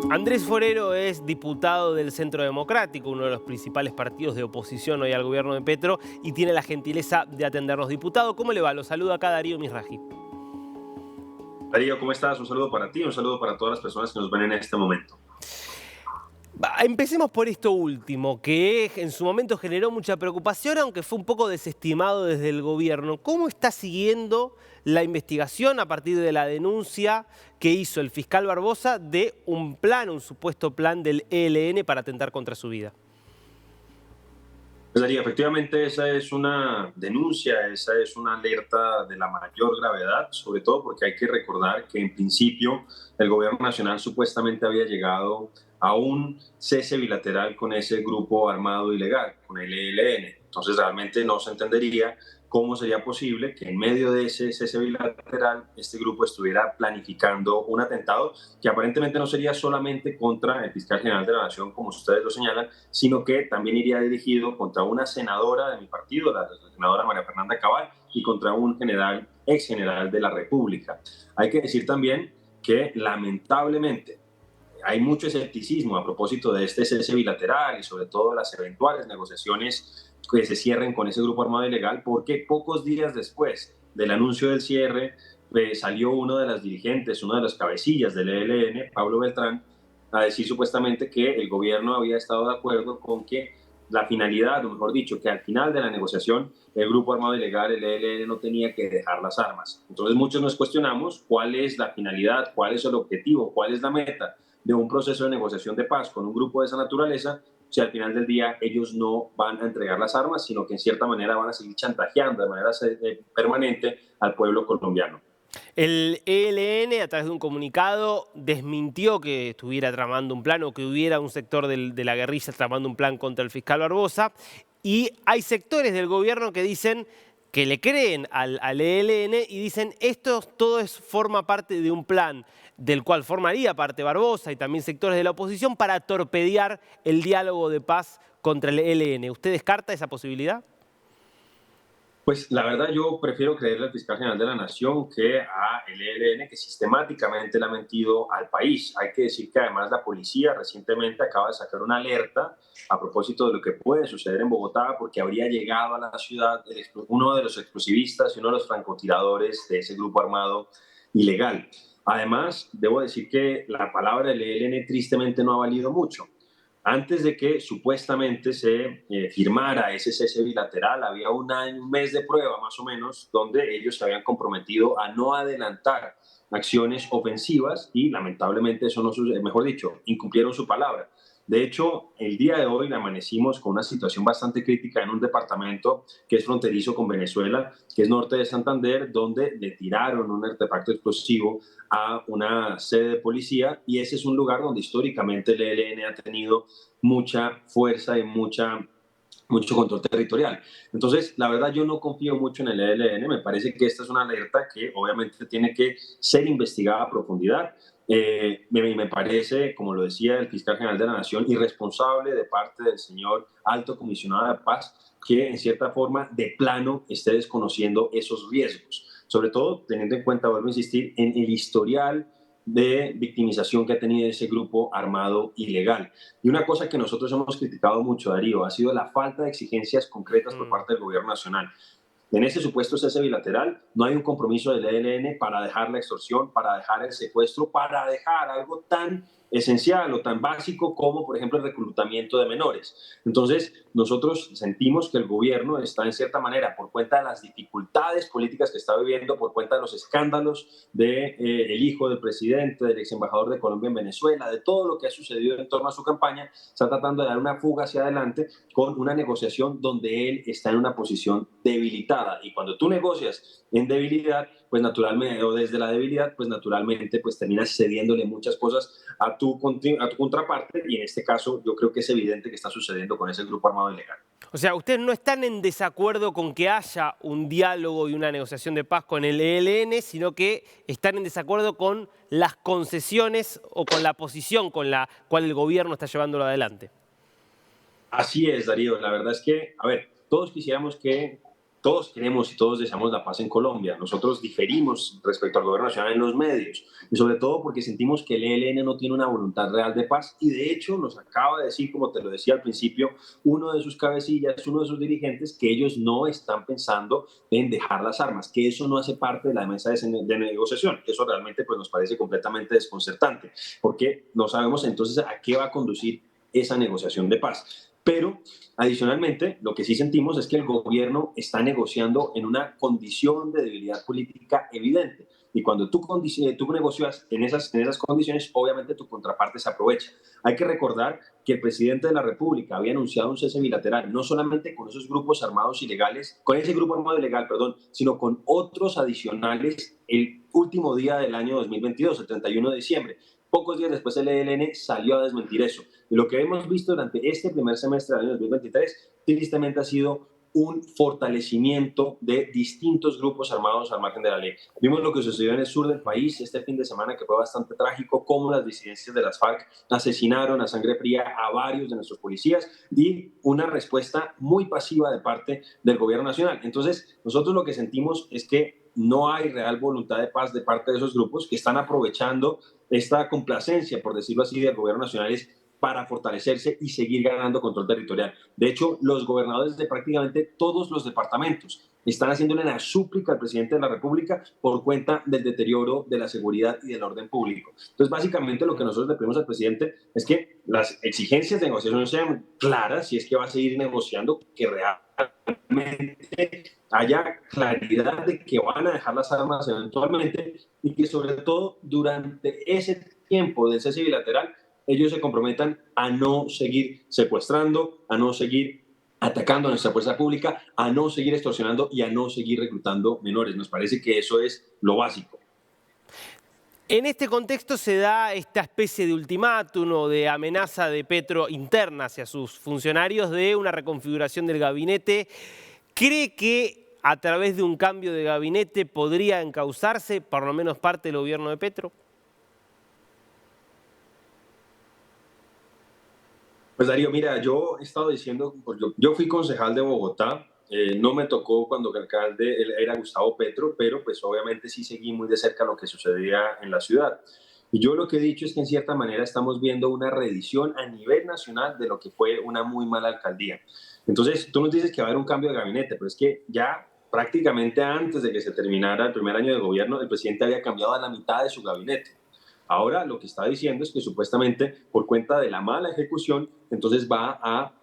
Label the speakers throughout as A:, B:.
A: Andrés Forero es diputado del Centro Democrático, uno de los principales partidos de oposición hoy al gobierno de Petro, y tiene la gentileza de atendernos. Diputado, ¿cómo le va? Lo saluda acá Darío Misraji.
B: Darío, ¿cómo estás? Un saludo para ti, un saludo para todas las personas que nos ven en este momento.
A: Empecemos por esto último, que en su momento generó mucha preocupación, aunque fue un poco desestimado desde el gobierno. ¿Cómo está siguiendo la investigación a partir de la denuncia que hizo el fiscal Barbosa de un plan, un supuesto plan del ELN para atentar contra su vida?
B: Pues Darío, efectivamente esa es una denuncia, esa es una alerta de la mayor gravedad, sobre todo porque hay que recordar que en principio el gobierno nacional supuestamente había llegado a un cese bilateral con ese grupo armado ilegal, con el ELN. Entonces realmente no se entendería cómo sería posible que en medio de ese cese bilateral este grupo estuviera planificando un atentado que aparentemente no sería solamente contra el fiscal general de la Nación, como ustedes lo señalan, sino que también iría dirigido contra una senadora de mi partido, la senadora María Fernanda Cabal, y contra un general, ex general de la República. Hay que decir también que lamentablemente hay mucho escepticismo a propósito de este cese bilateral y sobre todo las eventuales negociaciones que se cierren con ese grupo armado ilegal, porque pocos días después del anuncio del cierre salió uno de las dirigentes, una de las cabecillas del ELN, Pablo Beltrán, a decir supuestamente que el gobierno había estado de acuerdo con que la finalidad, o mejor dicho, que al final de la negociación el grupo armado ilegal, el ELN, no tenía que dejar las armas. Entonces muchos nos cuestionamos cuál es la finalidad, cuál es el objetivo, cuál es la meta de un proceso de negociación de paz con un grupo de esa naturaleza, si al final del día ellos no van a entregar las armas, sino que en cierta manera van a seguir chantajeando de manera permanente al pueblo colombiano.
A: El ELN, a través de un comunicado, desmintió que estuviera tramando un plan o que hubiera un sector de la guerrilla tramando un plan contra el fiscal Barbosa. Y hay sectores del gobierno que dicen que le creen al ELN y dicen esto todo forma parte de un plan del cual formaría parte Barbosa y también sectores de la oposición para torpedear el diálogo de paz contra el ELN. ¿Usted descarta esa posibilidad?
B: Pues la verdad yo prefiero creerle al fiscal general de la Nación que a el ELN, que sistemáticamente le ha mentido al país. Hay que decir que además la policía recientemente acaba de sacar una alerta a propósito de lo que puede suceder en Bogotá, porque habría llegado a la ciudad uno de los explosivistas y uno de los francotiradores de ese grupo armado ilegal. Además, debo decir que la palabra del ELN tristemente no ha valido mucho. Antes de que supuestamente se firmara ese cese bilateral, había un mes de prueba más o menos, donde ellos se habían comprometido a no adelantar acciones ofensivas y lamentablemente eso no sucedió, mejor dicho, incumplieron su palabra. De hecho, el día de hoy amanecimos con una situación bastante crítica en un departamento que es fronterizo con Venezuela, que es norte de Santander, donde le tiraron un artefacto explosivo a una sede de policía y ese es un lugar donde históricamente el ELN ha tenido mucha fuerza y mucho control territorial. Entonces, la verdad, yo no confío mucho en el ELN. Me parece que esta es una alerta que obviamente tiene que ser investigada a profundidad. Me parece, como lo decía el fiscal general de la Nación, irresponsable de parte del señor alto comisionado de paz que en cierta forma de plano esté desconociendo esos riesgos. Sobre todo teniendo en cuenta, vuelvo a insistir, en el historial de victimización que ha tenido ese grupo armado ilegal. Y una cosa que nosotros hemos criticado mucho, Darío, ha sido la falta de exigencias concretas por parte del gobierno nacional. En ese supuesto cese bilateral no hay un compromiso del ELN para dejar la extorsión, para dejar el secuestro, para dejar algo tan esencial o tan básico como, por ejemplo, el reclutamiento de menores. Entonces, nosotros sentimos que el gobierno está, en cierta manera, por cuenta de las dificultades políticas que está viviendo, por cuenta de los escándalos del hijo del presidente, del ex embajador de Colombia en Venezuela, de todo lo que ha sucedido en torno a su campaña, está tratando de dar una fuga hacia adelante con una negociación donde él está en una posición debilitada. Y cuando tú negocias en debilidad, pues naturalmente, o desde la debilidad, pues naturalmente, pues terminas cediéndole muchas cosas a tu contraparte, y en este caso yo creo que es evidente que está sucediendo con ese grupo armado ilegal.
A: O sea, ustedes no están en desacuerdo con que haya un diálogo y una negociación de paz con el ELN, sino que están en desacuerdo con las concesiones o con la posición con la cual el gobierno está llevándolo adelante.
B: Así es, Darío. La verdad es que, a ver, todos quisiéramos que todos queremos y todos deseamos la paz en Colombia. Nosotros diferimos respecto al gobierno nacional en los medios, y sobre todo porque sentimos que el ELN no tiene una voluntad real de paz, y de hecho nos acaba de decir, como te lo decía al principio, uno de sus cabecillas, uno de sus dirigentes, que ellos no están pensando en dejar las armas, que eso no hace parte de la mesa de negociación. Eso realmente pues, nos parece completamente desconcertante, porque no sabemos entonces a qué va a conducir esa negociación de paz. Pero adicionalmente, lo que sí sentimos es que el gobierno está negociando en una condición de debilidad política evidente. Y cuando tú negocias en esas condiciones, obviamente tu contraparte se aprovecha. Hay que recordar que el presidente de la República había anunciado un cese bilateral, no solamente con esos grupos armados ilegales, con ese grupo armado ilegal, perdón, sino con otros adicionales el último día del año 2022, el 31 de diciembre. Pocos días después el ELN salió a desmentir eso. Y lo que hemos visto durante este primer semestre del año 2023, tristemente ha sido un fortalecimiento de distintos grupos armados al margen de la ley. Vimos lo que sucedió en el sur del país este fin de semana, que fue bastante trágico, cómo las disidencias de las FARC asesinaron a sangre fría a varios de nuestros policías, y una respuesta muy pasiva de parte del gobierno nacional. Entonces, nosotros lo que sentimos es que no hay real voluntad de paz de parte de esos grupos que están aprovechando esta complacencia, por decirlo así, del gobierno nacional para fortalecerse y seguir ganando control territorial. De hecho, los gobernadores de prácticamente todos los departamentos están haciéndole una súplica al presidente de la República por cuenta del deterioro de la seguridad y del orden público. Entonces, básicamente lo que nosotros le pedimos al presidente es que las exigencias de negociación sean claras, si es que va a seguir negociando, que realmente haya claridad de que van a dejar las armas eventualmente, y que sobre todo durante ese tiempo del cese bilateral ellos se comprometan a no seguir secuestrando, a no seguir atacando a nuestra fuerza pública, a no seguir extorsionando y a no seguir reclutando menores. Nos parece que eso es lo básico.
A: En este contexto se da esta especie de ultimátum o de amenaza de Petro interna hacia sus funcionarios de una reconfiguración del gabinete. ¿Cree que a través de un cambio de gabinete podría encauzarse por lo menos parte del gobierno de Petro?
B: Pues Darío, mira, yo he estado diciendo, pues yo fui concejal de Bogotá, no me tocó cuando el alcalde era Gustavo Petro, pero pues obviamente sí seguí muy de cerca lo que sucedía en la ciudad. Y yo lo que he dicho es que en cierta manera estamos viendo una reedición a nivel nacional de lo que fue una muy mala alcaldía. Entonces, tú nos dices que va a haber un cambio de gabinete, pero es que ya prácticamente antes de que se terminara el primer año de gobierno, el presidente había cambiado a la mitad de su gabinete. Ahora lo que está diciendo es que supuestamente por cuenta de la mala ejecución, entonces va a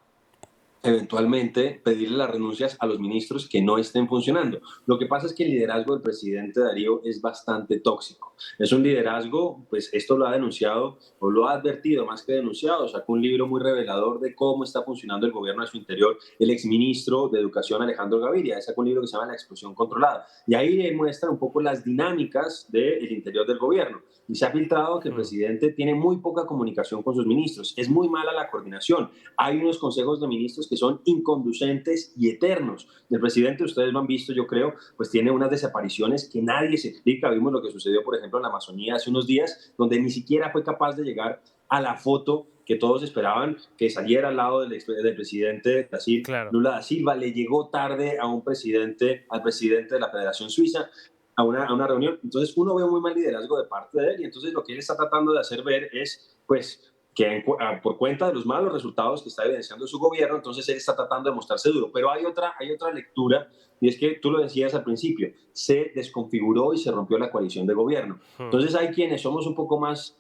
B: eventualmente pedirle las renuncias a los ministros que no estén funcionando. Lo que pasa es que el liderazgo del presidente Darío es bastante tóxico. Es un liderazgo, pues esto lo ha denunciado o lo ha advertido más que denunciado. Sacó un libro muy revelador de cómo está funcionando el gobierno a su interior el exministro de Educación Alejandro Gaviria. Sacó un libro que se llama La explosión controlada. Y ahí él muestra un poco las dinámicas del interior del gobierno. Y se ha filtrado que el presidente tiene muy poca comunicación con sus ministros. Es muy mala la coordinación. Hay unos consejos de ministros que son inconducentes y eternos. El presidente, ustedes lo han visto, yo creo, pues tiene unas desapariciones que nadie se explica. Vimos lo que sucedió, por ejemplo, en la Amazonía hace unos días, donde ni siquiera fue capaz de llegar a la foto que todos esperaban que saliera al lado del presidente de Brasil,
A: Claro.
B: Lula da Silva. Le llegó tarde al presidente de la Federación Suiza a una reunión. Entonces uno ve un muy mal liderazgo de parte de él, y entonces lo que él está tratando de hacer ver es, pues, que por cuenta de los malos resultados que está evidenciando su gobierno, entonces él está tratando de mostrarse duro. Pero hay otra lectura, y es que tú lo decías al principio, se desconfiguró y se rompió la coalición de gobierno. Entonces hay quienes somos un poco más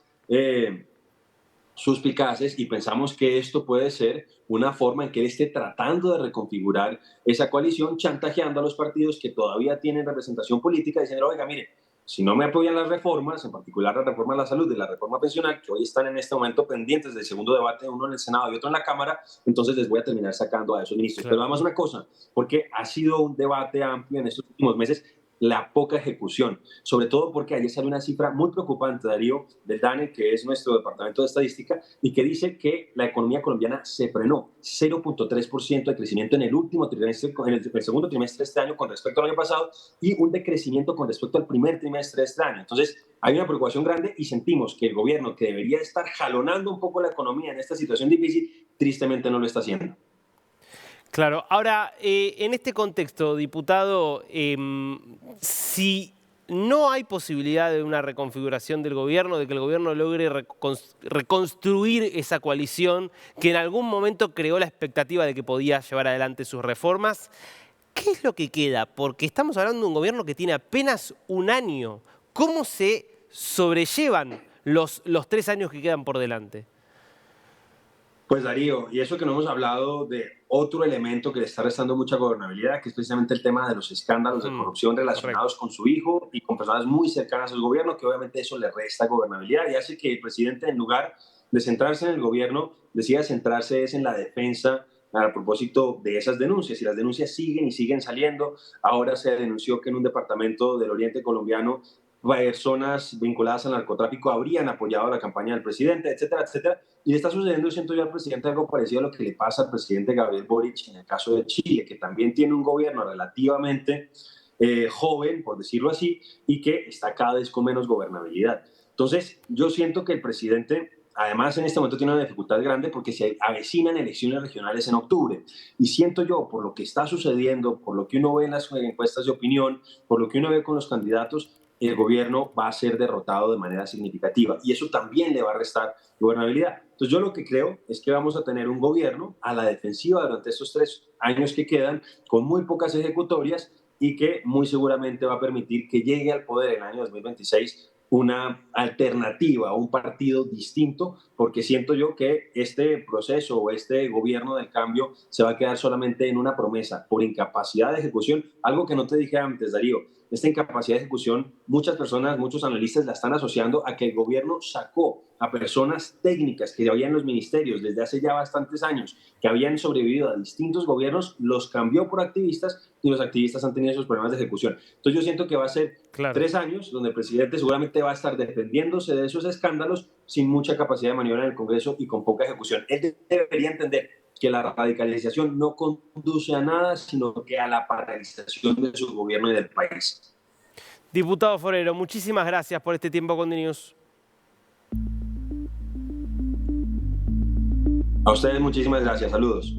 B: suspicaces y pensamos que esto puede ser una forma en que él esté tratando de reconfigurar esa coalición, chantajeando a los partidos que todavía tienen representación política, diciendo, oiga, mire, si no me apoyan las reformas, en particular la reforma de la salud y la reforma pensional, que hoy están en este momento pendientes del segundo debate, uno en el Senado y otro en la Cámara, entonces les voy a terminar sacando a esos ministros. Pero además una cosa, porque ha sido un debate amplio en estos últimos meses, la poca ejecución, sobre todo porque ayer salió una cifra muy preocupante, Darío, del DANE, que es nuestro departamento de estadística, y que dice que la economía colombiana se frenó, 0.3% de crecimiento en el último trimestre, en el segundo trimestre de este año con respecto al año pasado, y un decrecimiento con respecto al primer trimestre de este año. Entonces, hay una preocupación grande y sentimos que el gobierno, que debería estar jalonando un poco la economía en esta situación difícil, tristemente no lo está haciendo.
A: Claro, ahora, en este contexto, diputado, si no hay posibilidad de una reconfiguración del gobierno, de que el gobierno logre reconstruir esa coalición que en algún momento creó la expectativa de que podía llevar adelante sus reformas, ¿qué es lo que queda? Porque estamos hablando de un gobierno que tiene apenas un año. ¿Cómo se sobrellevan los 3 años que quedan por delante?
B: Pues Darío, y eso que no hemos hablado de otro elemento que le está restando mucha gobernabilidad, que es precisamente el tema de los escándalos de corrupción relacionados
A: Correcto.
B: con su hijo y con personas muy cercanas al gobierno, que obviamente eso le resta gobernabilidad y hace que el presidente, en lugar de centrarse en el gobierno, decida centrarse es en la defensa a propósito de esas denuncias. Y las denuncias siguen y siguen saliendo. Ahora se denunció que en un departamento del oriente colombiano personas vinculadas al narcotráfico habrían apoyado la campaña del presidente, etcétera, etcétera. Y le está sucediendo, siento yo, al presidente algo parecido a lo que le pasa al presidente Gabriel Boric en el caso de Chile, que también tiene un gobierno relativamente joven, por decirlo así, y que está cada vez con menos gobernabilidad. Entonces, yo siento que el presidente, además, en este momento tiene una dificultad grande porque se avecinan elecciones regionales en octubre. Y siento yo, por lo que está sucediendo, por lo que uno ve en las encuestas de opinión, por lo que uno ve con los candidatos, el gobierno va a ser derrotado de manera significativa y eso también le va a restar gobernabilidad. Entonces yo lo que creo es que vamos a tener un gobierno a la defensiva durante estos 3 años que quedan, con muy pocas ejecutorias y que muy seguramente va a permitir que llegue al poder en el año 2026 una alternativa, un partido distinto, porque siento yo que este proceso o este gobierno del cambio se va a quedar solamente en una promesa por incapacidad de ejecución, algo que no te dije antes, Darío. Esta incapacidad de ejecución, muchas personas, muchos analistas la están asociando a que el gobierno sacó a personas técnicas que había en los ministerios desde hace ya bastantes años, que habían sobrevivido a distintos gobiernos, los cambió por activistas y los activistas han tenido esos problemas de ejecución. Entonces yo siento que va a ser
A: Claro.
B: 3 años donde el presidente seguramente va a estar defendiéndose de esos escándalos sin mucha capacidad de maniobra en el Congreso y con poca ejecución. Él debería entender que la radicalización no conduce a nada, sino que a la paralización de su gobierno y del país.
A: Diputado Forero, muchísimas gracias por este tiempo con DNews.
B: A ustedes muchísimas gracias. Saludos.